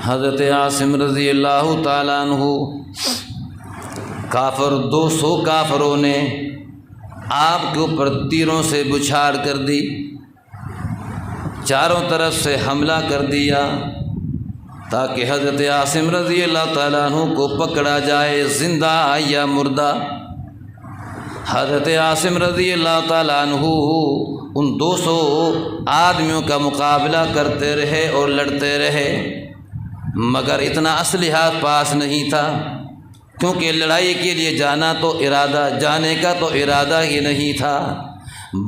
حضرت عاصم رضی اللہ تعالیٰ عنہ کافر 200 کافروں نے آپ کے اوپر تیروں سے بچھاڑ کر دی، چاروں طرف سے حملہ کر دیا تاکہ حضرت عاصم رضی اللہ تعالیٰ عنہ کو پکڑا جائے زندہ یا مردہ۔ حضرت عاصم رضی اللہ تعالیٰ عنہ ان 200 آدمیوں کا مقابلہ کرتے رہے اور لڑتے رہے، مگر اتنا اسلحہ پاس نہیں تھا، کیونکہ لڑائی کے لیے جانے کا تو ارادہ ہی نہیں تھا۔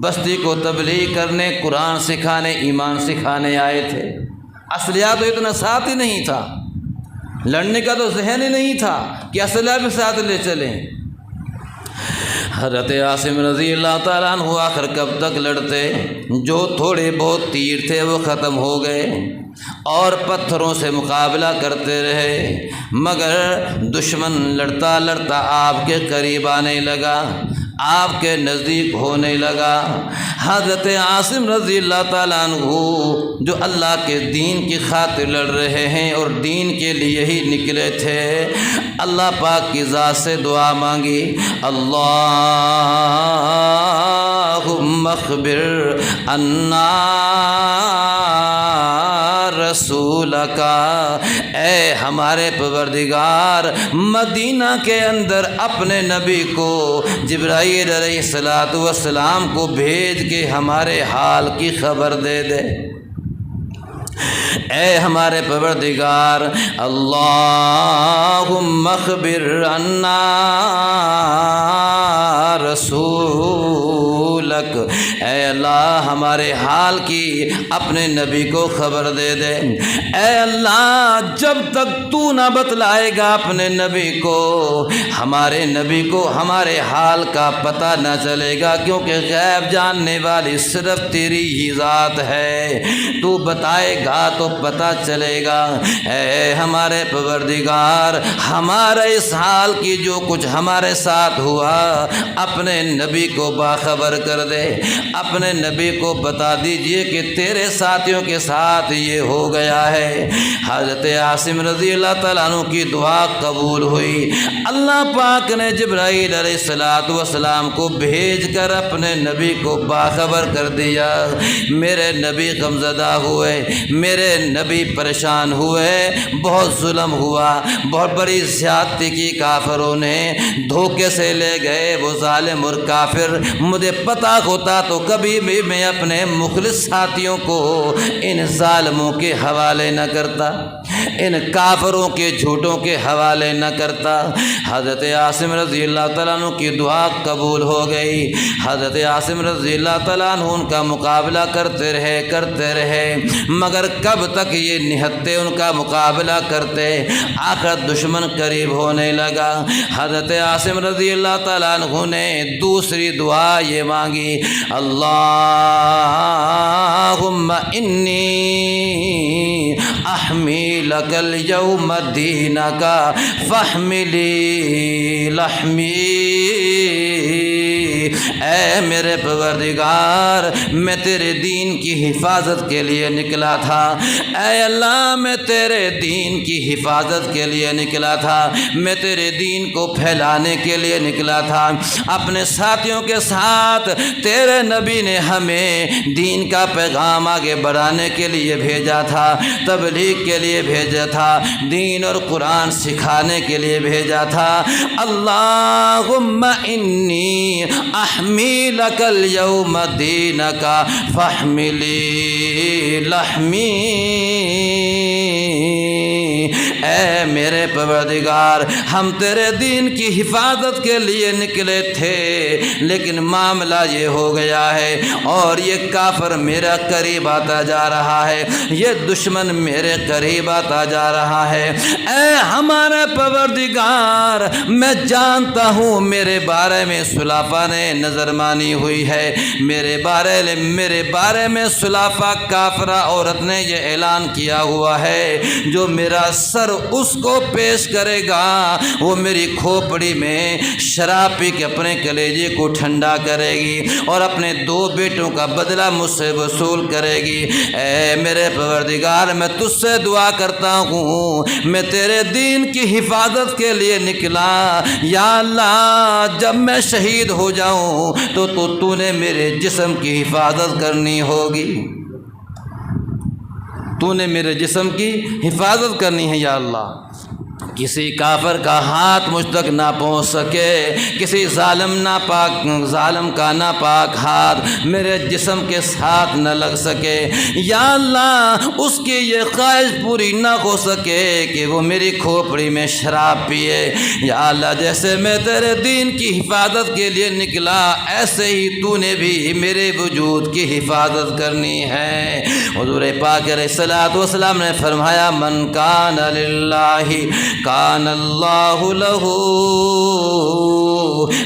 بستی کو تبلیغ کرنے، قرآن سکھانے، ایمان سکھانے آئے تھے، اسلحہ تو اتنا ساتھ ہی نہیں تھا، لڑنے کا تو ذہن ہی نہیں تھا کہ اسلحہ بھی ساتھ لے چلیں۔ حضرت عاصم رضی اللہ تعالیٰ عنہ آخر کب تک لڑتے؟ جو تھوڑے بہت تیر تھے وہ ختم ہو گئے اور پتھروں سے مقابلہ کرتے رہے، مگر دشمن لڑتا لڑتا آپ کے قریب آنے لگا، آپ کے نزدیک ہونے لگا۔ حضرت عاصم رضی اللہ تعالیٰ عنہ جو اللہ کے دین کی خاطر لڑ رہے ہیں اور دین کے لیے ہی نکلے تھے، اللہ پاک کی ذات سے دعا مانگی، اللہم اخبر عنا رسولک، اے ہمارے پروردگار مدینہ کے اندر اپنے نبی کو جبرائیل علیہ السلام کو بھیج کے ہمارے حال کی خبر دے دے۔ اے ہمارے پروردگار اللہم اخبر عنا رسولک، اے اللہ ہمارے حال کی اپنے نبی کو خبر دے دے۔ اے اللہ جب تک تو نہ بتلائے گا اپنے نبی کو، ہمارے نبی کو ہمارے حال کا پتہ نہ چلے گا، کیونکہ غیب جاننے والی صرف تیری ہی ذات ہے، تو بتائے گا تو پتہ چلے گا۔ اے ہمارے پروردگار ہمارے اس حال کی جو کچھ ہمارے ساتھ ہوا اپنے نبی کو باخبر کر دے، اپنے نبی کو بتا دیجئے کہ تیرے ساتھیوں کے ساتھ یہ ہو گیا ہے۔ حضرت عاصم رضی اللہ تعالیٰ عنہ کی دعا قبول ہوئی، اللہ پاک نے جبرائیل علیہ السلام کو بھیج کر اپنے نبی کو باخبر کر دیا۔ میرے نبی غمزدہ ہوئے، میرے نبی پریشان ہوئے، بہت ظلم ہوا، بہت بڑی زیادتی کی، کافروں نے دھوکے سے لے گئے وہ ظالم اور کافر۔ مجھے پتہ ہوتا تو کبھی بھی میں اپنے مخلص ساتھیوں کو ان ظالموں کے حوالے نہ کرتا، ان کافروں کے جھوٹوں کے حوالے نہ کرتا۔ حضرت عاصم رضی اللہ تعالیٰ عنہ کی دعا قبول ہو گئی۔ حضرت عاصم رضی اللہ تعالیٰ عنہ ان کا مقابلہ کرتے رہے، مگر کب تک یہ نہتے ان کا مقابلہ کرتے؟ آخر دشمن قریب ہونے لگا۔ حضرت عاصم رضی اللہ تعالیٰ عنہ نے دوسری دعا یہ مانگی، اللہم انی احمی لک اليوم دینک فاحملی لحمی، اے میرے پروردگار میں تیرے دین کی حفاظت کے لیے نکلا تھا، اے اللہ میں تیرے دین کی حفاظت کے لیے نکلا تھا، میں تیرے دین کو پھیلانے کے لیے نکلا تھا۔ اپنے ساتھیوں کے ساتھ تیرے نبی نے ہمیں دین کا پیغام آگے بڑھانے کے لیے بھیجا تھا، تبلیغ کے لیے بھیجا تھا، دین اور قرآن سکھانے کے لیے بھیجا تھا۔ اللہم انی احمی لک اليوم دینک فاحملی لحمی، اے میرے پروردگار ہم تیرے دین کی حفاظت کے لیے نکلے تھے، لیکن معاملہ یہ ہو گیا ہے اور یہ کافر میرا قریب آتا جا رہا ہے، یہ دشمن میرے قریب آتا جا رہا ہے۔ اے ہمارے پروردگار میں جانتا ہوں میرے بارے میں سلافہ نے نظر مانی ہوئی ہے، میرے بارے میں سلافہ کافرہ عورت نے یہ اعلان کیا ہوا ہے، جو میرا سر اس کو پیش کرے گا وہ میری کھوپڑی میں شراب پی کے اپنے کلیجے کو ٹھنڈا کرے گی اور اپنے 2 بیٹوں کا بدلہ مجھ سے وصول کرے گی۔ اے میرے پروردگار، میں تجھ سے دعا کرتا ہوں، میں تیرے دین کی حفاظت کے لیے نکلا، یا اللہ جب میں شہید ہو جاؤں تو نے میرے جسم کی حفاظت کرنی ہوگی، تو نے میرے جسم کی حفاظت کرنی ہے یا اللہ۔ کسی کافر کا ہاتھ مجھ تک نہ پہنچ سکے، کسی ظالم کا ناپاک ہاتھ میرے جسم کے ساتھ نہ لگ سکے، یا اللہ اس کی یہ خواہش پوری نہ ہو سکے کہ وہ میری کھوپڑی میں شراب پیے۔ یا اللہ جیسے میں تیرے دین کی حفاظت کے لیے نکلا، ایسے ہی تو نے بھی میرے وجود کی حفاظت کرنی ہے۔ حضور پاک علیہ الصلوۃ والسلام نے فرمایا، من کان للہ کان اللہ لہ،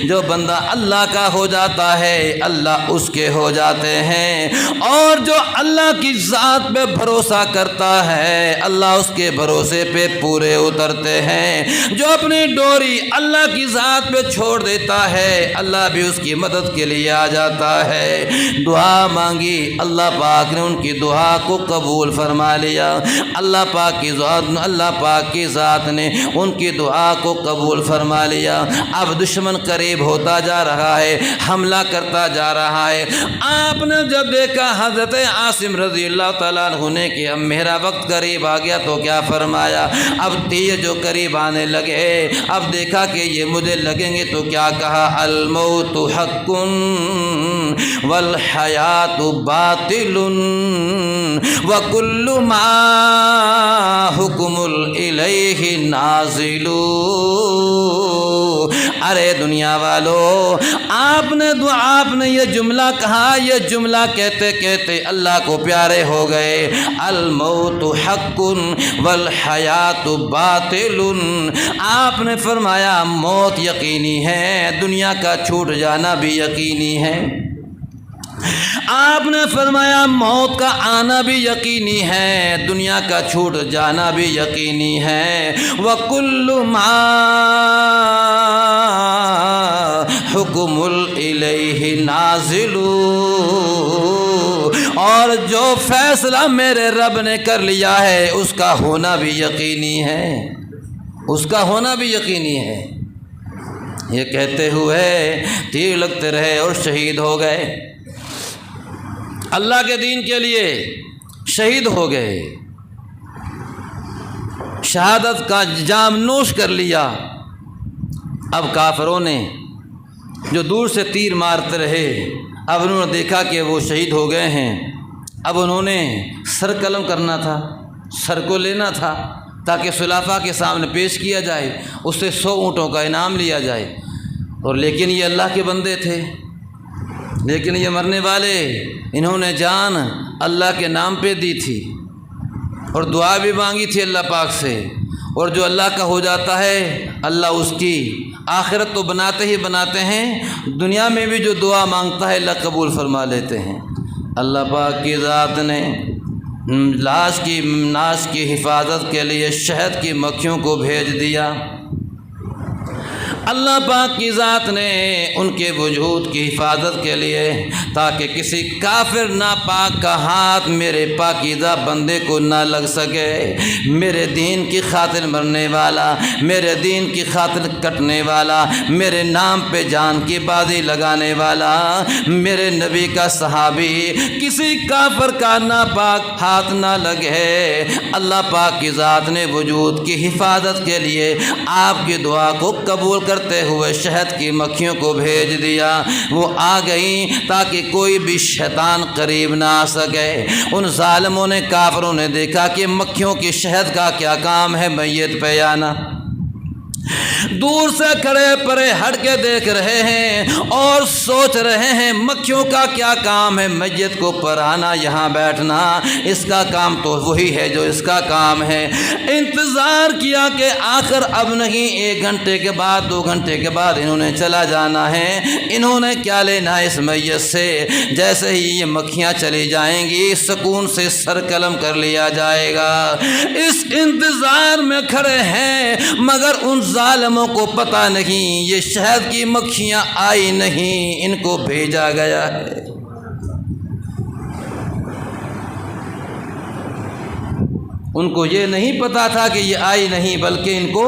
جو بندہ اللہ کا ہو جاتا ہے اللہ اس کے ہو جاتے ہیں، اور جو اللہ کی ذات پہ بھروسہ کرتا ہے اللہ اس کے بھروسے پہ پورے اترتے ہیں۔ جو اپنی ڈوری اللہ کی ذات پہ چھوڑ دیتا ہے اللہ بھی اس کی مدد کے لیے آ جاتا ہے۔ دعا مانگی، اللہ پاک نے ان کی دعا کو قبول فرما لیا، اللہ پاک کی ذات نے ان کی دعا کو قبول فرما لیا۔ اب دشمن قریب ہوتا جا رہا ہے، حملہ کرتا جا رہا ہے۔ آپ نے جب دیکھا حضرت عاصم رضی اللہ تعالیٰ عنہ نے کہ اب میرا وقت قریب آ گیا تو کیا فرمایا، اب تیر جو قریب آنے لگے، اب دیکھا کہ یہ مجھے لگیں گے تو کیا کہا، الموت حق والحیات باطل وکل ما حکم الیہ نازل۔ ارے دنیا والو، آپ نے یہ جملہ کہا، یہ جملہ کہتے کہتے اللہ کو پیارے ہو گئے۔ الموت حق والحیات باطل، آپ نے فرمایا موت یقینی ہے، دنیا کا چھوٹ جانا بھی یقینی ہے۔ آپ نے فرمایا موت کا آنا بھی یقینی ہے، دنیا کا چھوٹ جانا بھی یقینی ہے۔ وَكُلُّ مَا حُكْمُ الْإِلَيْهِ نَازِلُ، اور جو فیصلہ میرے رب نے کر لیا ہے اس کا ہونا بھی یقینی ہے، اس کا ہونا بھی یقینی ہے۔ یہ کہتے ہوئے تیر لگتے رہے اور شہید ہو گئے، اللہ کے دین کے لیے شہید ہو گئے، شہادت کا جام نوش کر لیا۔ اب کافروں نے جو دور سے تیر مارتے رہے، اب انہوں نے دیکھا کہ وہ شہید ہو گئے ہیں، اب انہوں نے سر قلم کرنا تھا، سر کو لینا تھا تاکہ خلافہ کے سامنے پیش کیا جائے، اس سے 100 اونٹوں کا انعام لیا جائے۔ اور لیکن یہ اللہ کے بندے تھے، لیکن یہ مرنے والے، انہوں نے جان اللہ کے نام پہ دی تھی اور دعا بھی مانگی تھی اللہ پاک سے، اور جو اللہ کا ہو جاتا ہے اللہ اس کی آخرت تو بناتے ہی بناتے ہیں، دنیا میں بھی جو دعا مانگتا ہے اللہ قبول فرما لیتے ہیں۔ اللہ پاک کی ذات نے ناش کی حفاظت کے لیے شہد کی مکھیوں کو بھیج دیا۔ اللہ پاک کی ذات نے ان کے وجود کی حفاظت کے لیے، تاکہ کسی کافر ناپاک کا ہاتھ میرے پاکیزہ بندے کو نہ لگ سکے، میرے دین کی خاطر مرنے والا، میرے دین کی خاطر کٹنے والا، میرے نام پہ جان کی بازی لگانے والا، میرے نبی کا صحابی، کسی کافر کا ناپاک ہاتھ نہ لگے۔ اللہ پاک کی ذات نے وجود کی حفاظت کے لیے آپ کی دعا کو قبول کرتے ہوئے شہد کی مکھیوں کو بھیج دیا، وہ آ گئیں تاکہ کوئی بھی شیطان قریب نہ آ سکے۔ ان ظالموں نے، کافروں نے دیکھا کہ مکھیوں کی شہد کا کیا کام ہے میت پہ آنا، دور سے کھڑے پرے ہٹ کے دیکھ رہے ہیں اور سوچ رہے ہیں مکھیوں کا کیا کام ہے میت کو پرانا، یہاں بیٹھنا، اس کا کام تو وہی ہے جو اس کا کام ہے۔ انتظار کیا کہ آخر اب نہیں، 1 گھنٹے کے بعد 2 گھنٹے کے بعد انہوں نے چلا جانا ہے، انہوں نے کیا لینا ہے اس میت سے۔ جیسے ہی یہ مکھیاں چلی جائیں گی سکون سے سر قلم کر لیا جائے گا۔ اس انتظار انتظار میں کھڑے ہیں، مگر ان ظالموں کو پتہ نہیں یہ شہد کی مکھیاں آئی نہیں، ان کو بھیجا گیا ہے۔ ان کو یہ نہیں پتا تھا کہ یہ آئی نہیں، بلکہ ان کو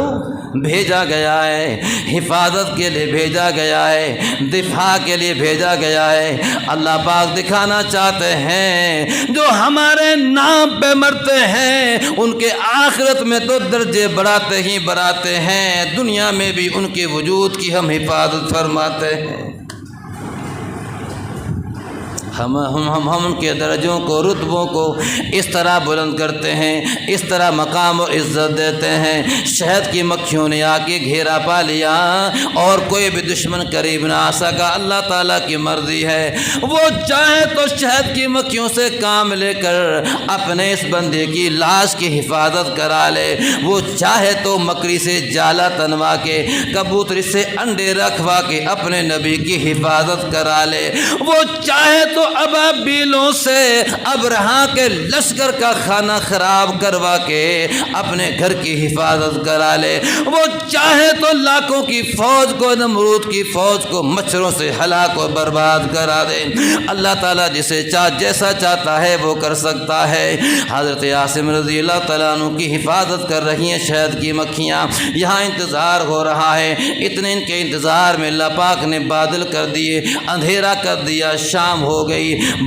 بھیجا گیا ہے، حفاظت کے لیے بھیجا گیا ہے، دفاع کے لیے بھیجا گیا ہے۔ اللہ پاک دکھانا چاہتے ہیں جو ہمارے نام پہ مرتے ہیں ان کے آخرت میں تو درجے بڑھاتے ہی بڑھاتے ہیں، دنیا میں بھی ان کے وجود کی ہم حفاظت فرماتے ہیں۔ ہم ان کے درجوں کو، رتبوں کو اس طرح بلند کرتے ہیں، اس طرح مقام و عزت دیتے ہیں۔ شہد کی مکھیوں نے آ کے گھیرا پا لیا اور کوئی بھی دشمن قریب نہ آ سکا۔ اللہ تعالیٰ کی مرضی ہے، وہ چاہے تو شہد کی مکھیوں سے کام لے کر اپنے اس بندے کی لاش کی حفاظت کرا لے، وہ چاہے تو مکری سے جالا تنوا کے، کبوتری سے انڈے رکھوا کے اپنے نبی کی حفاظت کرا لے، وہ چاہے تو ابابیلوں سے ابرہا کے لشکر کا کھانا خراب کروا کے اپنے گھر کی حفاظت کرا لے، وہ چاہے تو لاکھوں کی فوج کو، نمرود کی فوج کو مچھروں سے ہلاک و برباد کرا دے۔ اللہ تعالیٰ جسے جیسا چاہتا ہے وہ کر سکتا ہے۔ حضرت عاصم رضی اللہ تعالیٰ عنہ کی حفاظت کر رہی ہیں شہد کی مکھیاں، یہاں انتظار ہو رہا ہے۔ اتنے ان کے انتظار میں اللہ پاک نے بادل کر دیے، اندھیرا کر دیا، شام ہو گئی،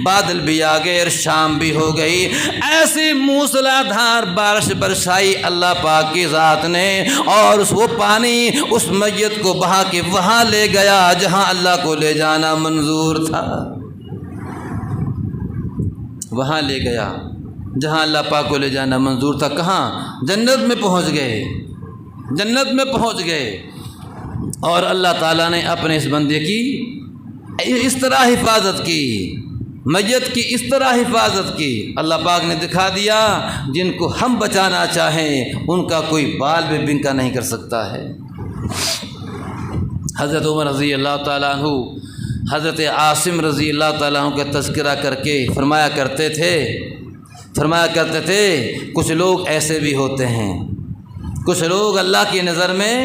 بادل بھی آ گئے اور شام بھی ہو گئی۔ ایسی موسلا دھار بارش برسائی اللہ پاک کی ذات نے، اور وہ پانی اس میت کو بہا کے وہاں لے گیا جہاں اللہ کو لے جانا منظور تھا، وہاں لے گیا جہاں اللہ پاک کو لے جانا منظور تھا۔ کہاں؟ جنت میں پہنچ گئے، جنت میں پہنچ گئے۔ اور اللہ تعالیٰ نے اپنے اس بندے کی اس طرح حفاظت کی، میت کی اس طرح حفاظت کی، اللہ پاک نے دکھا دیا جن کو ہم بچانا چاہیں ان کا کوئی بال بھی بنکا نہیں کر سکتا ہے۔ حضرت عمر رضی اللہ تعالیٰ عنہ حضرت عاصم رضی اللہ تعالیٰ عنہ کا تذکرہ کر کے فرمایا کرتے تھے کچھ لوگ ایسے بھی ہوتے ہیں، کچھ لوگ اللہ کی نظر میں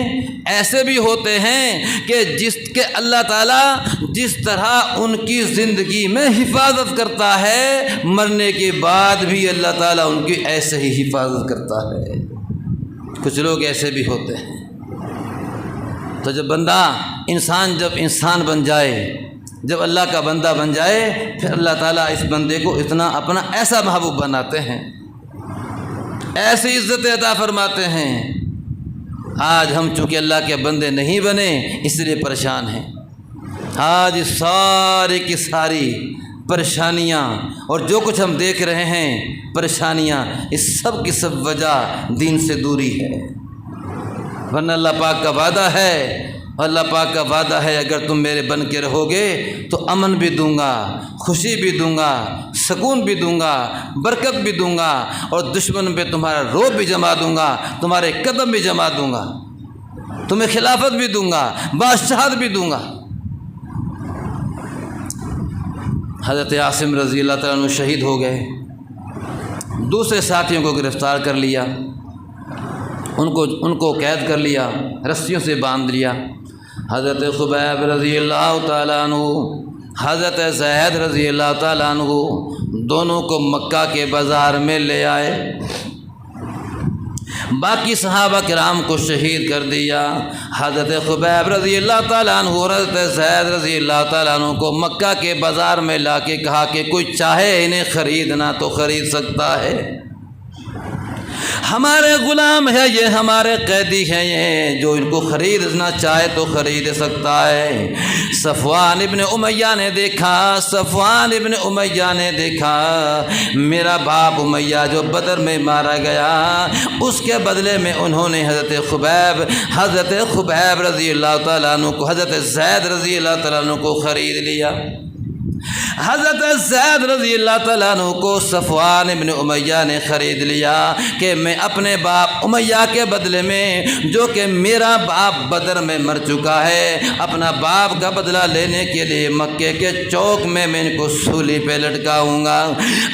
ایسے بھی ہوتے ہیں کہ جس کے اللہ تعالیٰ جس طرح ان کی زندگی میں حفاظت کرتا ہے، مرنے کے بعد بھی اللہ تعالیٰ ان کی ایسے ہی حفاظت کرتا ہے۔ کچھ لوگ ایسے بھی ہوتے ہیں۔ تو جب انسان بن جائے، جب اللہ کا بندہ بن جائے، پھر اللہ تعالیٰ اس بندے کو اتنا اپنا ایسا محبوب بناتے ہیں، ایسی عزت عطا فرماتے ہیں۔ آج ہم چونکہ اللہ کے بندے نہیں بنے اس لیے پریشان ہیں۔ آج ساری کی ساری پریشانیاں اور جو کچھ ہم دیکھ رہے ہیں پریشانیاں، اس سب کی سب وجہ دین سے دوری ہے۔ ورنہ اللہ پاک کا وعدہ ہے، اگر تم میرے بن کے رہو گے تو امن بھی دوں گا، خوشی بھی دوں گا، سکون بھی دوں گا، برکت بھی دوں گا، اور دشمن پہ تمہارا روب بھی جما دوں گا، تمہارے قدم بھی جما دوں گا، تمہیں خلافت بھی دوں گا، بادشاہت بھی دوں گا۔ حضرت عاصم رضی اللہ تعالیٰ عنہ شہید ہو گئے، دوسرے ساتھیوں کو گرفتار کر لیا، ان کو قید کر لیا، رسیوں سے باندھ لیا۔ حضرت خبیب رضی اللہ تعالیٰ عنہ، حضرت زید رضی اللہ تعالیٰ عنہ دونوں کو مکہ کے بازار میں لے آئے، باقی صحابہ کرام کو شہید کر دیا۔ حضرت خبیب رضی اللہ تعالیٰ عنہ اور حضرت زید رضی اللہ تعالیٰ عنہ کو مکہ کے بازار میں لا کے کہا کہ کوئی چاہے انہیں خریدنا تو خرید سکتا ہے، ہمارے غلام ہے یہ، ہمارے قیدی ہیں یہ، جو ان کو خریدنا چاہے تو خرید سکتا ہے۔ صفوان ابن امیہ نے دیکھا میرا باپ امیہ جو بدر میں مارا گیا، اس کے بدلے میں انہوں نے حضرت خبیب رضی اللہ تعالیٰ عنہ کو، حضرت زید رضی اللہ تعالیٰ عنہ کو خرید لیا۔ حضرت زید رضی اللہ تعالیٰ عنہ کو صفوان بن امیہ نے خرید لیا کہ میں اپنے باپ امیہ کے بدلے میں، جو کہ میرا باپ بدر میں مر چکا ہے، اپنا باپ کا بدلہ لینے کے لیے مکے کے چوک میں ان کو سولی پہ لٹکاؤں گا۔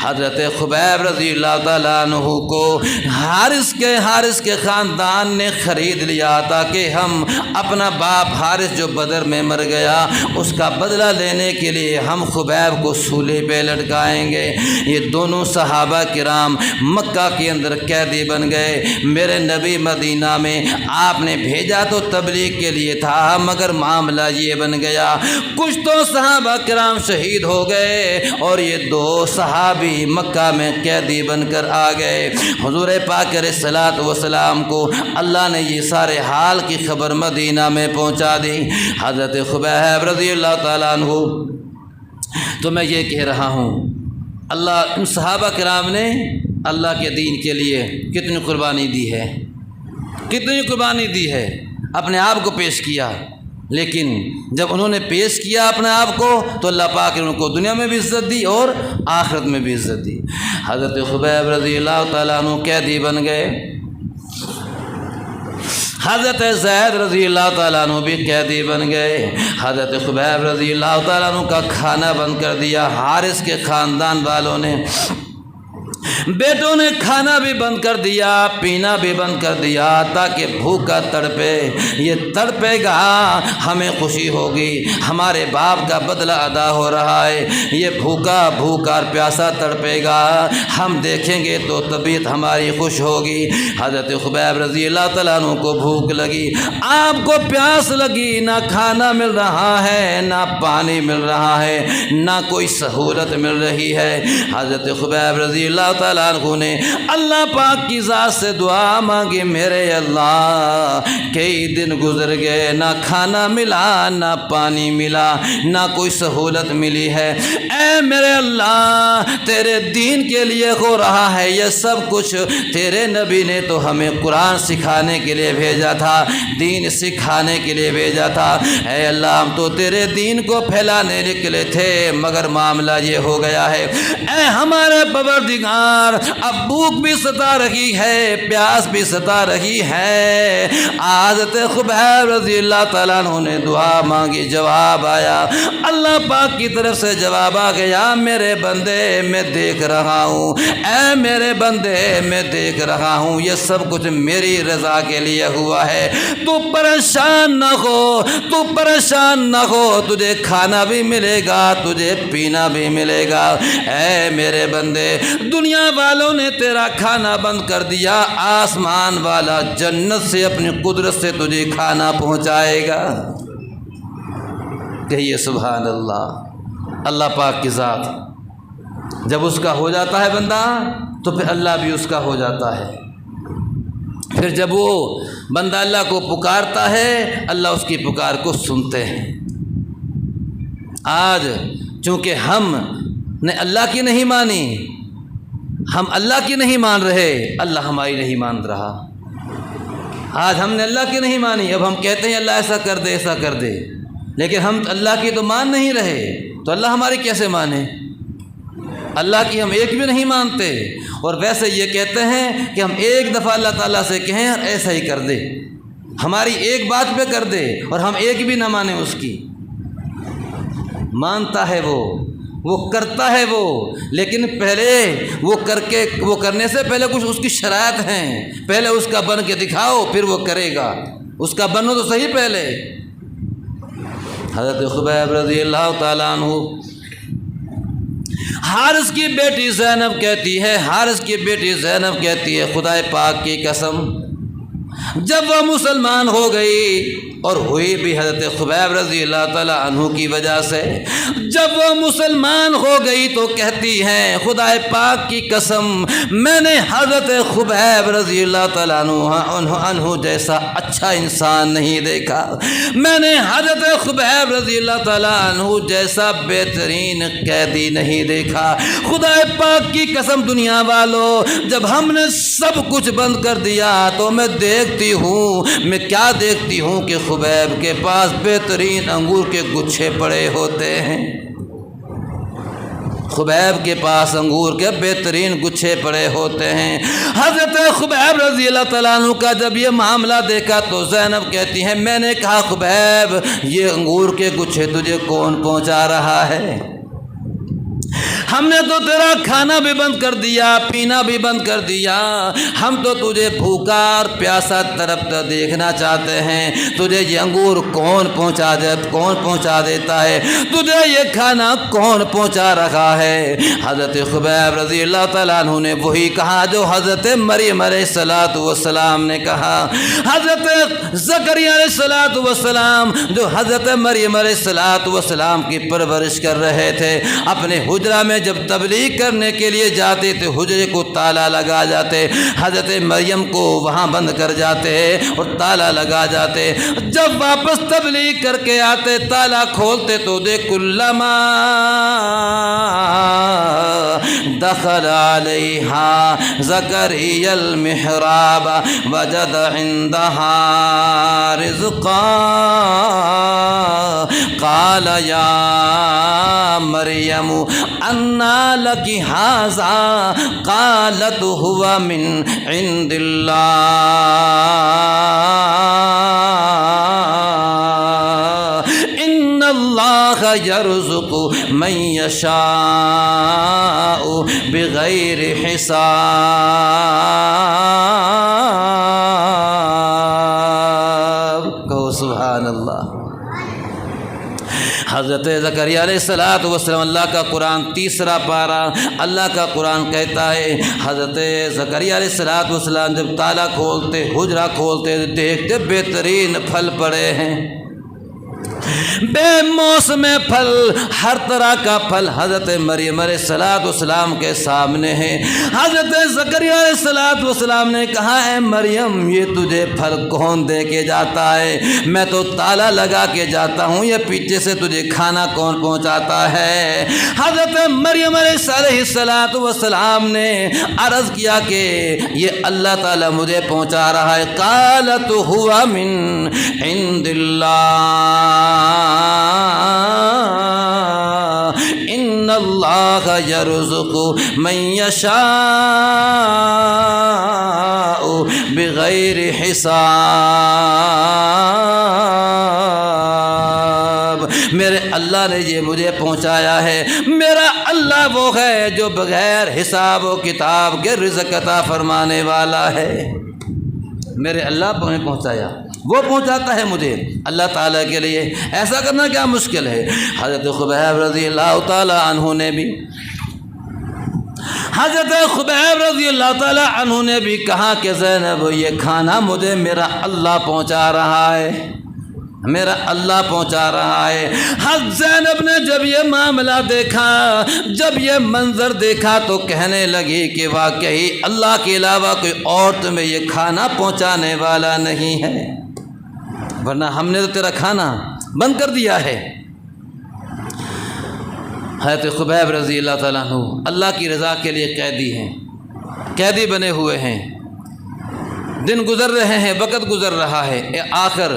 حضرت خبیب رضی اللہ تعالیٰ عنہ کو حارث کے خاندان نے خرید لیا تاکہ ہم اپنا باپ حارث جو بدر میں مر گیا اس کا بدلہ لینے کے لیے ہم خبیب کو سولی پہ لٹکائیں گے۔ یہ دونوں صحابہ کرام مکہ کے اندر قیدی بن گئے۔ میرے نبی مدینہ میں آپ نے بھیجا تو تبلیغ کے لیے تھا، مگر معاملہ یہ بن گیا، کچھ تو صحابہ کرام شہید ہو گئے اور یہ دو صحابی مکہ میں قیدی بن کر آ گئے۔ حضور پاک علیہ الصلوۃ والسلام کو اللہ نے یہ سارے حال کی خبر مدینہ میں پہنچا دی۔ حضرت خبیب رضی اللہ تعالیٰ عنہ، تو میں یہ کہہ رہا ہوں، اللہ ان صحابہ کرام نے اللہ کے دین کے لیے کتنی قربانی دی ہے، کتنی قربانی دی ہے، اپنے آپ کو پیش کیا۔ لیکن جب انہوں نے پیش کیا اپنے آپ کو تو اللہ پاک نے ان کو دنیا میں بھی عزت دی اور آخرت میں بھی عزت دی۔ حضرت خبیب رضی اللہ تعالیٰ عنہ قیدی بن گئے، حضرت زید رضی اللہ تعالیٰ عنہ بھی قیدی بن گئے۔ حضرت خبیب رضی اللہ تعالیٰ عنہ کا کھانا بند کر دیا، حارث کے خاندان والوں نے، بیٹوں نے کھانا بھی بند کر دیا، پینا بھی بند کر دیا تاکہ بھوکا تڑپے، یہ تڑپے گا ہمیں خوشی ہوگی، ہمارے باپ کا بدلہ ادا ہو رہا ہے، یہ بھوکا اور پیاسا تڑپے گا، ہم دیکھیں گے تو طبیعت ہماری خوش ہوگی۔ حضرت خبیب رضی اللہ تعالیٰ عنہ کو بھوک لگی، آپ کو پیاس لگی، نہ کھانا مل رہا ہے، نہ پانی مل رہا ہے، نہ کوئی سہولت مل رہی ہے۔ حضرت خبیب رضی اللہ تعالیٰ عنہ نے اللہ پاک کی ذات سے دعا مانگی، میرے اللہ کئی دن گزر گئے، نہ کھانا ملا، نہ پانی ملا، نہ کوئی سہولت ملی ہے، اے میرے اللہ تیرے دین کے لیے ہو رہا ہے یہ سب کچھ، تیرے نبی نے تو ہمیں قرآن سکھانے کے لیے بھیجا تھا، دین سکھانے کے لیے بھیجا تھا، اے اللہ ہم تو تیرے دین کو پھیلانے نکلے تھے، مگر معاملہ یہ ہو گیا ہے، اے ہمارے پروردگار اب بھوک بھی ستا رہی ہے، پیاس بھی ستا رہی ہے۔ حضرت خبیب رضی اللہ تعالیٰ عنہ نے دعا مانگی، جواب آیا، اللہ پاک کی طرف سے جواب آ گیا، میرے بندے میں دیکھ رہا ہوں، اے میرے بندے میں دیکھ رہا ہوں، یہ سب کچھ میری رضا کے لیے ہوا ہے، تو پریشان نہ ہو، تو پریشان نہ ہو، تجھے کھانا بھی ملے گا، تجھے پینا بھی ملے گا، اے میرے بندے دنیا والوں نے تیرا کھانا بند کر دیا، آسمان والا جنت سے اپنی قدرت سے تجھے کھانا پہنچائے گا۔ کہیے سبحان اللہ۔ اللہ پاک کی ذات جب اس کا ہو جاتا ہے بندہ تو پھر اللہ بھی اس کا ہو جاتا ہے، پھر جب وہ بندہ اللہ کو پکارتا ہے اللہ اس کی پکار کو سنتے ہیں۔ آج چونکہ ہم نے اللہ کی نہیں مانی، ہم اللہ کی نہیں مان رہے، اللہ ہماری نہیں مان رہا۔ آج ہم نے اللہ کی نہیں مانی، اب ہم کہتے ہیں اللہ ایسا کر دے ایسا کر دے، لیکن ہم اللہ کی تو مان نہیں رہے، تو اللہ ہماری کیسے مانے؟ اللہ کی ہم ایک بھی نہیں مانتے، اور ویسے یہ کہتے ہیں کہ ہم ایک دفعہ اللہ تعالیٰ سے کہیں اور ایسا ہی کر دے، ہماری ایک بات پہ کر دے اور ہم ایک بھی نہ مانیں اس کی۔ مانتا ہے وہ کرتا ہے وہ، لیکن پہلے وہ کرنے سے پہلے کچھ اس کی شرائط ہیں، پہلے اس کا بن کے دکھاؤ پھر وہ کرے گا، اس کا بنو تو صحیح پہلے۔ حضرت خبیب رضی اللہ تعالیٰ عنہ، حارث کی بیٹی زینب کہتی ہے خدا پاک کی قسم، جب وہ مسلمان ہو گئی، اور ہوئی بھی حضرت خبیب رضی اللہ تعالیٰ عنہ کی وجہ سے، جب وہ مسلمان ہو گئی تو کہتی ہیں خدا پاک کی قسم میں نے حضرت خبیب رضی اللہ تعالیٰ عنہ جیسا اچھا انسان نہیں دیکھا، میں نے حضرت خبیب رضی اللہ تعالیٰ عنہ جیسا بہترین قیدی نہیں دیکھا۔ خدا پاک کی قسم دنیا والوں، جب ہم نے سب کچھ بند کر دیا تو میں دیکھتی ہوں کہ خبیب کے پاس بہترین انگور کے گچھے پڑے ہوتے ہیں۔ خبیب کے پاس انگور کے بہترین گچھے پڑے ہوتے ہیں۔ حضرت خبیب رضی اللہ تعالیٰ عنہ کا جب یہ معاملہ دیکھا تو زینب کہتی ہیں میں نے کہا خبیب یہ انگور کے گچھے تجھے کون پہنچا رہا ہے؟ ہم نے تو تیرا کھانا بھی بند کر دیا، پینا بھی بند کر دیا، ہم تو تجھے بھوکا اور پیاسا تڑپتا دیکھنا چاہتے ہیں، تجھے یہ انگور کون پہنچا دیتا ہے، تجھے یہ کھانا کون پہنچا رکھا ہے؟ حضرت خبیب رضی اللہ تعالیٰ عنہ نے وہی کہا جو حضرت مریم علیہ السلام نے کہا، حضرت زکریا علیہ السلام جو حضرت مریم علیہ السلام کی پرورش کر رہے تھے، اپنے حجرہ میں جب تبلیغ کرنے کے لیے جاتے تھے حجرے کو تالا لگا جاتے، حضرت مریم کو وہاں بند کر جاتے اور تالا لگا جاتے، جب واپس تبلیغ کر کے آتے تالا کھولتے تو دیکھ کلما دخل علیہا زکریا المحراب وجد عندہا رزقا قال یا مریم انا لک ھذا قالت هو من عند اللہ ان اللہ یرزق من یشاء بغیر حساب۔ کہو سبحان اللہ۔ حضرت زکریا علیہ السلام اللہ کا قرآن 3 پارہ اللہ کا قرآن کہتا ہے حضرت زکریا علیہ السلام جب تالا کھولتے حجرہ کھولتے دیکھتے بہترین پھل پڑے ہیں، بے موسم پھل، ہر طرح کا پھل حضرت مریم علیہ السلام کے سامنے ہے۔ حضرت زکریا علیہ السلام نے کہا اے مریم یہ تجھے پھل کون دے کے جاتا ہے؟ میں تو تالا لگا کے جاتا ہوں، یہ پیچھے سے تجھے کھانا کون پہنچاتا ہے؟ حضرت مریم علیہ السلام نے عرض کیا کہ یہ اللہ تعالیٰ مجھے پہنچا رہا ہے۔ قالت ہوا من عند اللہ ان اللہ یرزق من یشاء بغیر حساب۔ میرے اللہ نے یہ مجھے پہنچایا ہے، میرا اللہ وہ ہے جو بغیر حساب و کتاب کے رزق عطا فرمانے والا ہے۔ میرے اللہ نے پہنچایا، وہ پہنچاتا ہے مجھے۔ اللہ تعالیٰ کے لیے ایسا کرنا کیا مشکل ہے؟ حضرت خبیب رضی اللہ تعالیٰ عنہ نے بھی کہا کہ زینب یہ کھانا مجھے میرا اللہ پہنچا رہا ہے، میرا اللہ پہنچا رہا ہے۔ حضرت زینب نے جب یہ معاملہ دیکھا، جب یہ منظر دیکھا تو کہنے لگی کہ واقعی اللہ کے علاوہ کوئی اور تمہیں یہ کھانا پہنچانے والا نہیں ہے، ورنہ ہم نے تو تیرا کھانا بند کر دیا ہے۔ حضرت خبیب رضی اللہ تعالیٰ عنہ اللہ کی رضا کے لیے قیدی ہیں، قیدی بنے ہوئے ہیں، دن گزر رہے ہیں، وقت گزر رہا ہے، آخر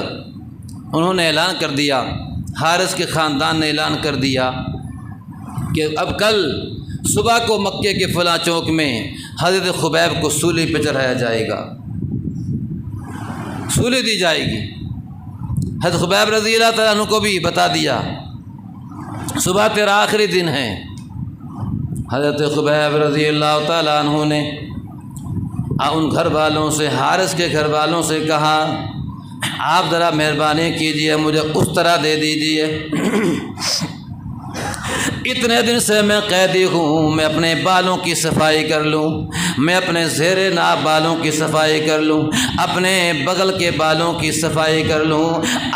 انہوں نے اعلان کر دیا، حارث کے خاندان نے اعلان کر دیا کہ اب کل صبح کو مکے کے فلاں چوک میں حضرت خبیب کو سولی پہ چڑھایا جائے گا، سولی دی جائے گی۔ حضرت خبیب رضی اللہ تعالیٰ عنہ کو بھی بتا دیا صبح تیرا آخری دن ہے۔ حضرت خبیب رضی اللہ تعالیٰ عنہ نے ان گھر والوں سے، حارث کے گھر والوں سے کہا آپ ذرا مہربانی کیجئے مجھے اس طرح دے دیجئے، اتنے دن سے میں قیدی ہوں، میں اپنے بالوں کی صفائی کر لوں، میں اپنے زیر ناب بالوں کی صفائی کر لوں، اپنے بغل کے بالوں کی صفائی کر لوں،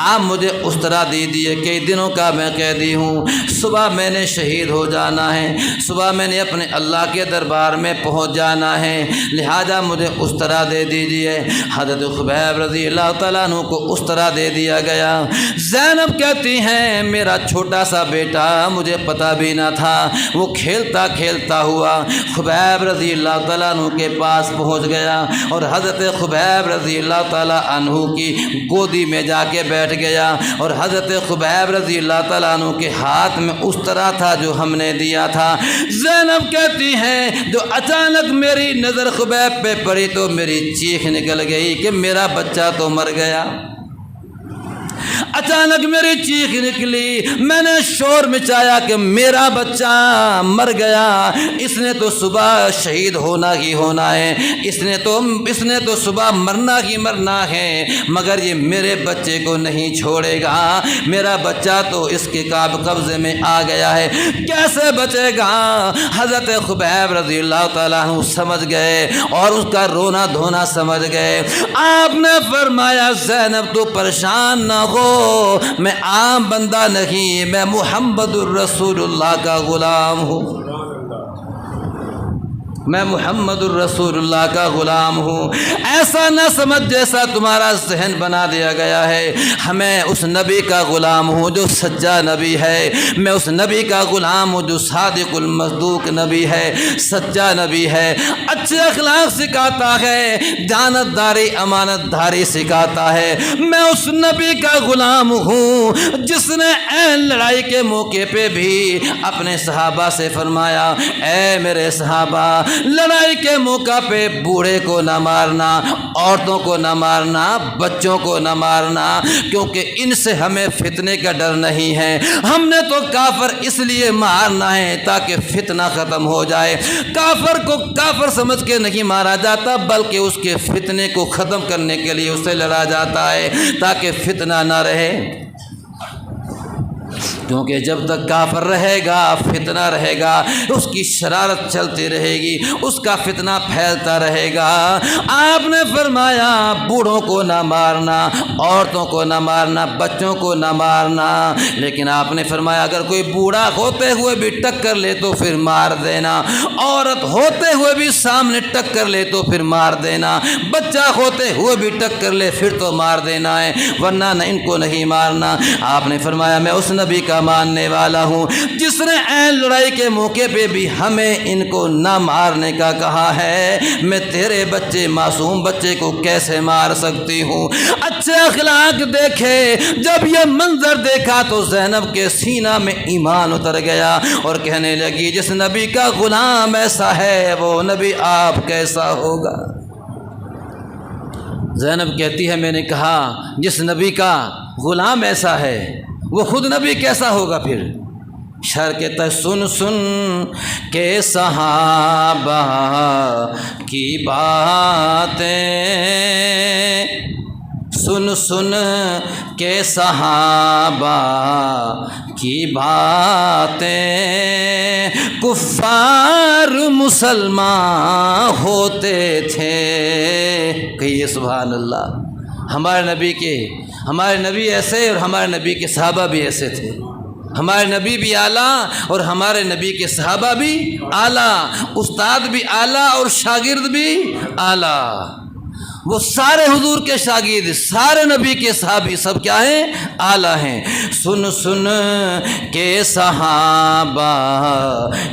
آپ مجھے اس طرح دے دیجئے، کئی دنوں کا میں قیدی ہوں، صبح میں نے شہید ہو جانا ہے، صبح میں نے اپنے اللہ کے دربار میں پہنچ جانا ہے، لہذا مجھے اس طرح دے دیجئے۔ حضرت خبیب رضی اللہ تعالیٰ عنہ کو اس طرح دے دیا گیا۔ زینب کہتی ہیں میرا چھوٹا سا بیٹا، مجھے پتہ بھی نہ تھا، وہ کھیلتا کھیلتا ہوا خبیب رضی اللہ تعالیٰ عنہ کے پاس پہنچ گیا اور حضرت خبیب رضی اللہ تعالیٰ عنہ کی گودی میں جا کے بیٹھ گیا اور حضرت خبیب رضی اللہ تعالیٰ عنہ کے ہاتھ میں میں اس طرح تھا جو ہم نے دیا تھا۔ زینب کہتی ہیں جو اچانک میری نظر خبیب پہ پڑی تو میری چیخ نکل گئی کہ میرا بچہ تو مر گیا۔ اچانک میری چیخ نکلی، میں نے شور مچایا کہ میرا بچہ مر گیا، اس نے تو صبح شہید ہونا ہی ہونا ہے، اس نے تو صبح مرنا ہی مرنا ہے، مگر یہ میرے بچے کو نہیں چھوڑے گا، میرا بچہ تو اس کے قبضے میں آ گیا ہے، کیسے بچے گا؟ حضرت خبیب رضی اللہ تعالیٰ عنہ سمجھ گئے اور اس کا رونا دھونا سمجھ گئے۔ آپ نے فرمایا زینب تو پریشان نہ ہو، میں عام بندہ نہیں، میں محمد الرسول اللہ کا غلام ہوں، میں محمد الرسول اللہ کا غلام ہوں۔ ایسا نہ سمجھ جیسا تمہارا ذہن بنا دیا گیا ہے، میں اس نبی کا غلام ہوں جو سچا نبی ہے، میں اس نبی کا غلام ہوں جو صادق المصدوق نبی ہے، سچا نبی ہے، اچھے اخلاق سکھاتا ہے، دیانت داری امانت داری سکھاتا ہے۔ میں اس نبی کا غلام ہوں جس نے عین لڑائی کے موقع پہ بھی اپنے صحابہ سے فرمایا، اے میرے صحابہ، لڑائی کے موقع پہ بوڑھے کو نہ مارنا، عورتوں کو نہ مارنا، بچوں کو نہ مارنا، کیونکہ ان سے ہمیں فتنے کا ڈر نہیں ہے، ہم نے تو کافر اس لیے مارنا ہے تاکہ فتنہ ختم ہو جائے۔ کافر کو کافر سمجھ کے نہیں مارا جاتا بلکہ اس کے فتنے کو ختم کرنے کے لیے اسے لڑا جاتا ہے تاکہ فتنہ نہ رہے، کیونکہ جب تک کافر رہے گا فتنہ رہے گا، اس کی شرارت چلتی رہے گی، اس کا فتنہ پھیلتا رہے گا۔ آپ نے فرمایا بوڑھوں کو نہ مارنا، عورتوں کو نہ مارنا، بچوں کو نہ مارنا، لیکن آپ نے فرمایا اگر کوئی بوڑھا ہوتے ہوئے بھی ٹکر لے تو پھر مار دینا، عورت ہوتے ہوئے بھی سامنے ٹکر لے تو پھر مار دینا، بچہ ہوتے ہوئے بھی ٹکر لے پھر تو مار دینا ہے، ورنہ نہ ان کو نہیں مارنا۔ آپ نے فرمایا میں اس نبی کا ماننے والا ہوں جس نے عین لڑائی کے موقع پہ بھی ہمیں ان کو نہ مارنے کا کہا ہے، میں تیرے بچے معصوم بچے کو کیسے مار سکتی ہوں؟ اچھے اخلاق دیکھے، جب یہ منظر دیکھا تو زینب کے سینہ میں ایمان اتر گیا اور کہنے لگی جس نبی کا غلام ایسا ہے وہ نبی آپ کیسا ہوگا؟ زینب کہتی ہے میں نے کہا جس نبی کا غلام ایسا ہے وہ خود نبی کیسا ہوگا؟ پھر شر کہتا ہے سن سن کے صحابہ کی باتیں، سن سن کے صحابہ کی باتیں، کفار مسلمان ہوتے تھے۔ کہیے سبحان اللہ۔ ہمارے نبی ایسے اور ہمارے نبی کے صحابہ بھی ایسے تھے، ہمارے نبی بھی اعلیٰ اور ہمارے نبی کے صحابہ بھی اعلیٰ، استاد بھی اعلیٰ اور شاگرد بھی اعلیٰ، وہ سارے حضور کے شاگرد، سارے نبی کے صحابی سب کیا ہیں؟ اعلیٰ ہیں۔ سن سن کے صحابہ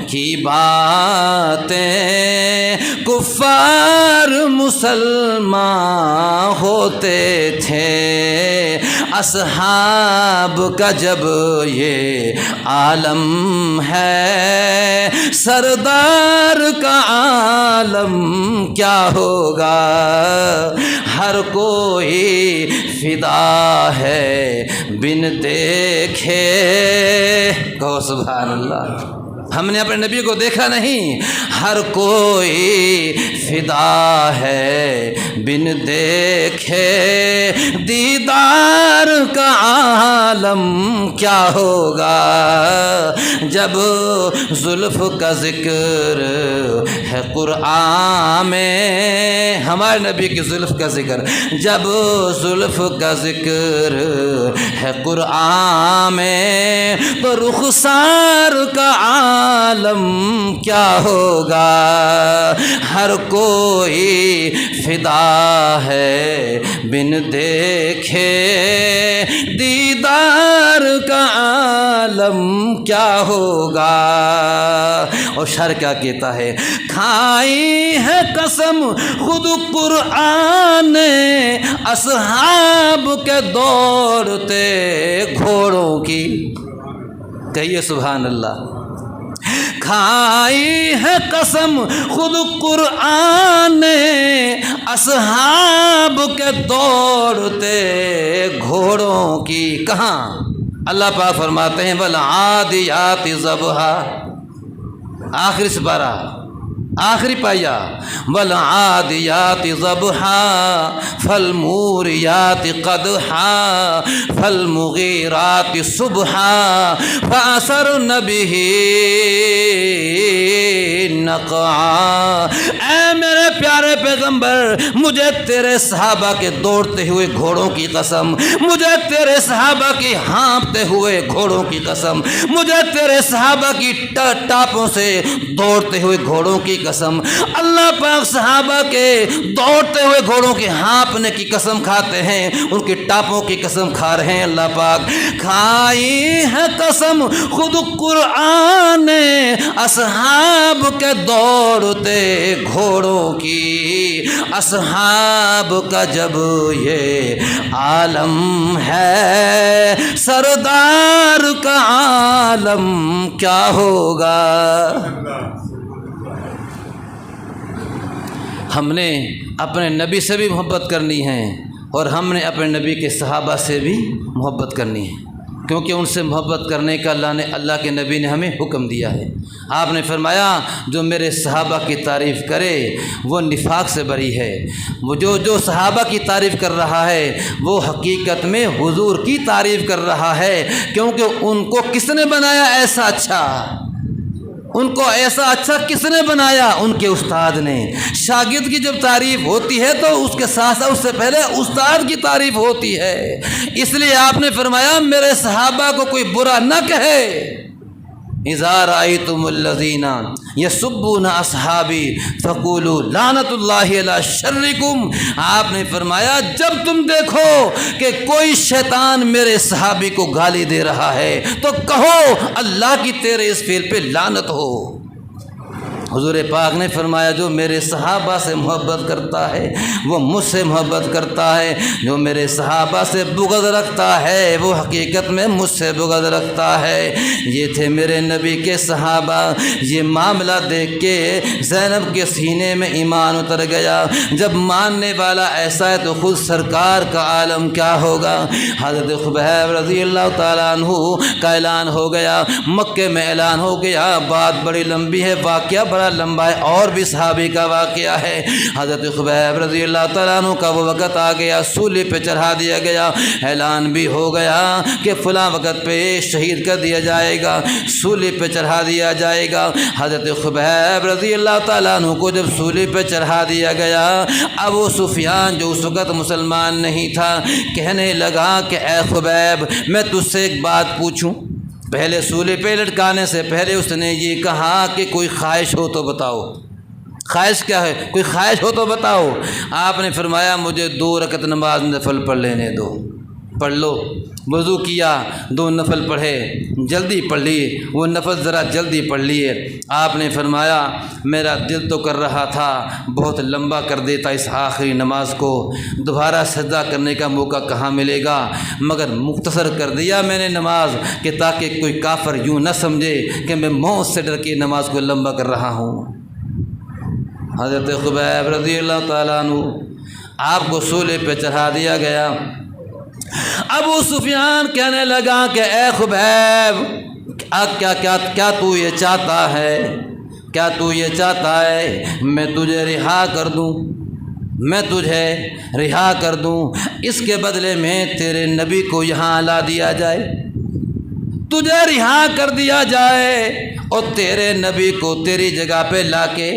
کی باتیں، کفار مسلمان ہوتے تھے، اصحاب کا جب یہ عالم ہے، سردار کا عالم کیا ہوگا؟ ہر کوئی فدا ہے بن دیکھے، کہو سبحان اللہ۔ ہم نے اپنے نبی کو دیکھا نہیں، ہر کوئی فدا ہے بن دیکھے، دیدار کا عالم کیا ہوگا؟ جب زلف کا ذکر ہے قرآن میں، ہمارے نبی کی زلف کا ذکر، جب زلف کا ذکر ہے قرآن میں تو رخسار کا عالم کیا ہوگا؟ ہر کوئی فدا ہے بن دیکھے، دیدار کا عالم کیا ہوگا؟ اور شر کیا کہتا ہے؟ کھائی ہے قسم خود قرآن نے اصحاب کے دوڑتے گھوڑوں کی، کہیے سبحان اللہ۔ کھائی ہے قسم خود قرآن نے اصحاب کے دوڑتے گھوڑوں کی، کہاں؟ اللہ پاک فرماتے ہیں والعادیات ضبحا، آخری سپارہ آخری پایا، والعادیات ضبحا فالموریات قدحا فالمغیرات صبحا فأثرن به نقعا۔ اے میرے پیارے پیغمبر، مجھے تیرے صحابہ کے دوڑتے ہوئے گھوڑوں کی قسم، مجھے تیرے صحابہ کی ہانپتے ہوئے گھوڑوں کی قسم، مجھے تیرے صحابہ کی ٹاپوں سے دوڑتے ہوئے گھوڑوں کی قسم۔ اللہ پاک صحابہ کے دوڑتے ہوئے گھوڑوں کے ہانپنے کی قسم کھاتے ہیں، ان کی ٹاپوں کی قسم کھا رہے ہیں۔ اللہ پاک کھائی ہے قسم خود قرآن نے اصحاب کے دوڑتے گھوڑوں کی، اصحاب کا جب یہ عالم ہے سردار کا عالم کیا ہوگا۔ ہم نے اپنے نبی سے بھی محبت کرنی ہے اور ہم نے اپنے نبی کے صحابہ سے بھی محبت کرنی ہے، کیونکہ ان سے محبت کرنے کا اللہ کے نبی نے ہمیں حکم دیا ہے۔ آپ نے فرمایا جو میرے صحابہ کی تعریف کرے وہ نفاق سے بری ہے، وہ جو صحابہ کی تعریف کر رہا ہے وہ حقیقت میں حضور کی تعریف کر رہا ہے، کیونکہ ان کو کس نے بنایا ایسا اچھا؟ ان کو ایسا اچھا کس نے بنایا؟ ان کے استاد نے۔ شاگرد کی جب تعریف ہوتی ہے تو اس کے ساتھ ساتھ اس سے پہلے استاد کی تعریف ہوتی ہے، اس لیے آپ نے فرمایا میرے صحابہ کو کوئی برا نہ کہے۔ اذا رأیتم الذین یسبون اصحابی فقولوا لعنت اللہ علی شرکم، آپ نے فرمایا جب تم دیکھو کہ کوئی شیطان میرے صحابی کو گالی دے رہا ہے تو کہو اللہ کی تیرے اس فعل پہ لعنت ہو۔ حضور پاک نے فرمایا جو میرے صحابہ سے محبت کرتا ہے وہ مجھ سے محبت کرتا ہے، جو میرے صحابہ سے بغض رکھتا ہے وہ حقیقت میں مجھ سے بغض رکھتا ہے۔ یہ تھے میرے نبی کے صحابہ۔ یہ معاملہ دیکھ کے زینب کے سینے میں ایمان اتر گیا۔ جب ماننے والا ایسا ہے تو خود سرکار کا عالم کیا ہوگا۔ حضرت خبیب رضی اللہ تعالیٰ عنہ کا اعلان ہو گیا، مکے میں اعلان ہو گیا۔ بات بڑی لمبی ہے، واقعہ بڑا لمبا ہے، اور بھی صحابی کا واقعہ ہے۔ حضرت خبیب رضی اللہ تعالیٰ عنہ کا وہ وقت آ گیا، سولی پہ چڑھا دیا گیا، اعلان بھی ہو گیا کہ فلاں وقت پہ شہید کر دیا جائے گا، سولی پہ چڑھا دیا جائے گا۔ حضرت خبیب رضی اللہ تعالیٰ عنہ کو جب سولی پہ چڑھا دیا گیا، ابو سفیان جو اس وقت مسلمان نہیں تھا کہنے لگا کہ اے خبیب میں تجھ سے ایک بات پوچھوں۔ پہلے سولی پہ لٹکانے سے پہلے اس نے یہ کہا کہ کوئی خواہش ہو تو بتاؤ۔ خواہش کیا ہے؟ کوئی خواہش ہو تو بتاؤ۔ آپ نے فرمایا مجھے 2 رکعت نماز نفل پڑھ لینے دو۔ پڑھ لو۔ وضو کیا، 2 نفل پڑھے، جلدی پڑھ لیے، وہ نفل ذرا جلدی پڑھ لیے۔ آپ نے فرمایا میرا دل تو کر رہا تھا بہت لمبا کر دیتا اس آخری نماز کو، دوبارہ سجدہ کرنے کا موقع کہاں ملے گا، مگر مختصر کر دیا میں نے نماز کہ تاکہ کوئی کافر یوں نہ سمجھے کہ میں موت سے ڈر کے نماز کو لمبا کر رہا ہوں۔ حضرت خبیب رضی اللہ تعالیٰ عنہ آپ کو سولے پہ چڑھا دیا گیا۔ ابو سفیان کہنے لگا کہ اے خبیب کیا تو یہ چاہتا ہے، کیا تو یہ چاہتا ہے میں تجھے رہا کر دوں، میں تجھے رہا کر دوں، اس کے بدلے میں تیرے نبی کو یہاں لا دیا جائے، تجھے رہا کر دیا جائے اور تیرے نبی کو تیری جگہ پہ لا کے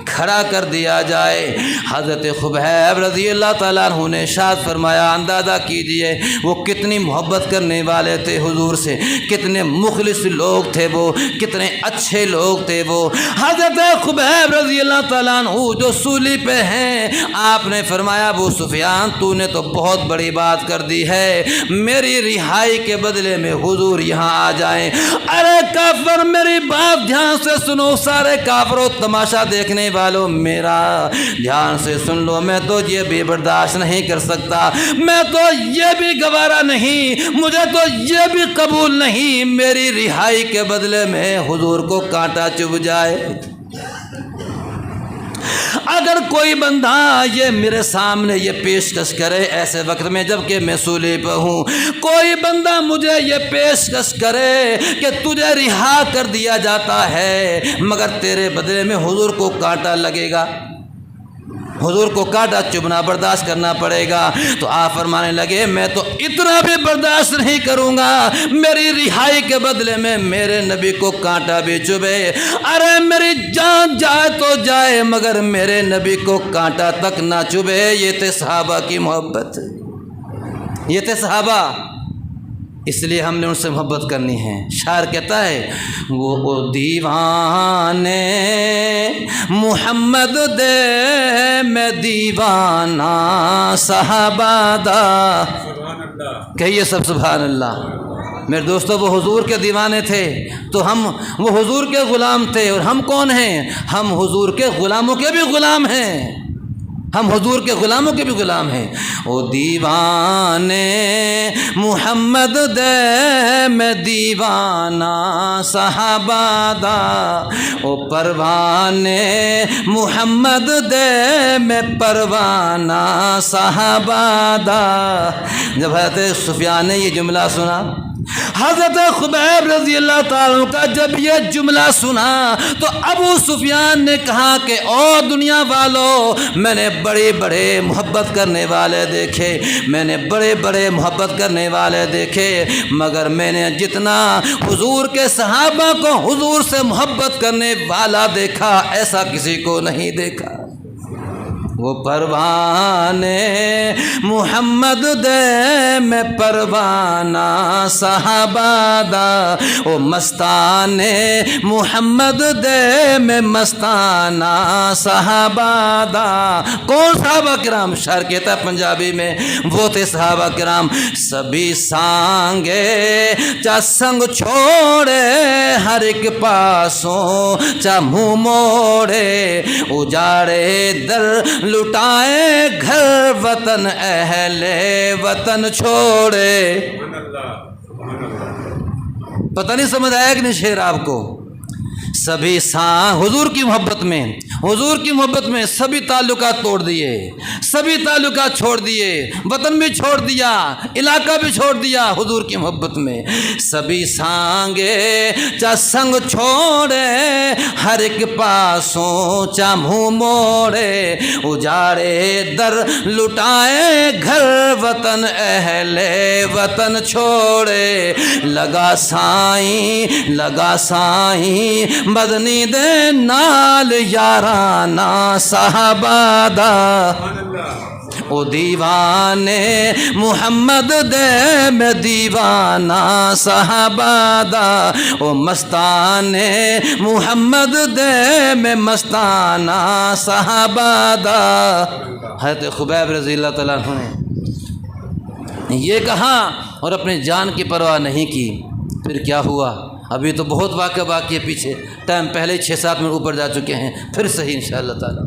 کھڑا کر دیا جائے۔ حضرت خبیب رضی اللہ تعالیٰ عنہ نے ارشاد فرمایا اندازہ کیجئے وہ کتنی محبت کرنے والے تھے حضور سے، کتنے مخلص لوگ تھے وہ، کتنے اچھے لوگ تھے وہ۔ حضرت خبیب رضی اللہ تعالیٰ عنہ جو سولی پہ ہیں، آپ نے فرمایا ابو سفیان تو نے تو بہت بڑی بات کر دی ہے، میری رہائی کے بدلے میں حضور یہاں آ جائیں۔ ارے کافر میری بات آپ دھیان سے سنو سارے کافروں تماشا دیکھنے والوں، میرا دھیان سے سن لو، میں تو یہ بھی برداشت نہیں کر سکتا، میں تو یہ بھی گوارا نہیں، مجھے تو یہ بھی قبول نہیں میری رہائی کے بدلے میں حضور کو کانٹا چبھ جائے۔ اگر کوئی بندہ یہ میرے سامنے یہ پیشکش کرے ایسے وقت میں جب کہ میں سولی پہ ہوں، کوئی بندہ مجھے یہ پیشکش کرے کہ تجھے رہا کر دیا جاتا ہے مگر تیرے بدلے میں حضور کو کانٹا لگے گا، حضور کو کانٹا چبھنا برداشت کرنا پڑے گا، تو آپ فرمانے لگے میں تو اتنا بھی برداشت نہیں کروں گا میری رہائی کے بدلے میں میرے نبی کو کانٹا بھی چبھے، ارے میری جان جائے تو جائے مگر میرے نبی کو کانٹا تک نہ چبھے۔ یہ تھے صحابہ کی محبت، یہ تھے صحابہ، اس لیے ہم نے ان سے محبت کرنی ہے۔ شاعر کہتا ہے وہ دیوانے محمد دے میں دیوانہ صحابہ دا، کہیے سب سبحان اللہ۔ میرے دوستو وہ حضور کے دیوانے تھے تو ہم وہ حضور کے غلام تھے، اور ہم کون ہیں؟ ہم حضور کے غلاموں کے بھی غلام ہیں، ہم حضور کے غلاموں کے بھی غلام ہیں۔ او دیوانے محمد دے میں دیوانہ صحابہ دا، او پروانے محمد دے میں پروانہ صحابہ دا۔ جب حضرت سفیان نے یہ جملہ سنا، حضرت خبیب رضی اللہ تعالیٰ عنہ کا جب یہ جملہ سنا تو ابو سفیان نے کہا کہ او دنیا والو، میں نے بڑے بڑے محبت کرنے والے دیکھے، میں نے بڑے بڑے محبت کرنے والے دیکھے، مگر میں نے جتنا حضور کے صحابہ کو حضور سے محبت کرنے والا دیکھا ایسا کسی کو نہیں دیکھا۔ وہ پروانے محمد دے میں پروانہ صحابہ دا، وہ مستانے محمد دے میں مستانہ صحابہ دا۔ کون صحابہ کرام؟ شاعر کہتا ہے پنجابی میں وہ تھے صحابہ کرام، سبھی سانگے چا سنگ چھوڑے ہر ایک پاسوں چا منہ موڑے، اجاڑے در لٹائے گھر وطن اہل وطن چھوڑے۔ پتہ نہیں سمجھ آیا کہ نہیں شعر آپ کو؟ سبھی حضور کی محبت میں، حضور کی محبت میں سبھی تعلقات توڑ دیے، سبھی تعلقات چھوڑ دیے، وطن بھی چھوڑ دیا، علاقہ بھی چھوڑ دیا حضور کی محبت میں۔ سبھی سانگے چا سنگ چھوڑے ہر ایک پاسوں چا منہ موڑے، اجاڑے در لٹائے گھر وطن اہل وطن چھوڑے، لگا سائیں مدنی دے نال یارانہ صحابہ دا، او دیوانے محمد دے میں دیوانہ صحابہ دا، او مستانے محمد دے میں مستانہ صحابہ دا۔ حضرت خبیب رضی اللہ تعالیٰ عنہ نے یہ کہا اور اپنی جان کی پرواہ نہیں کی۔ پھر کیا ہوا؟ ابھی تو بہت واقعہ باقی ہے، پیچھے ٹائم پہلے 6-7 منٹ اوپر جا چکے ہیں، پھر صحیح انشاءاللہ تعالیٰ۔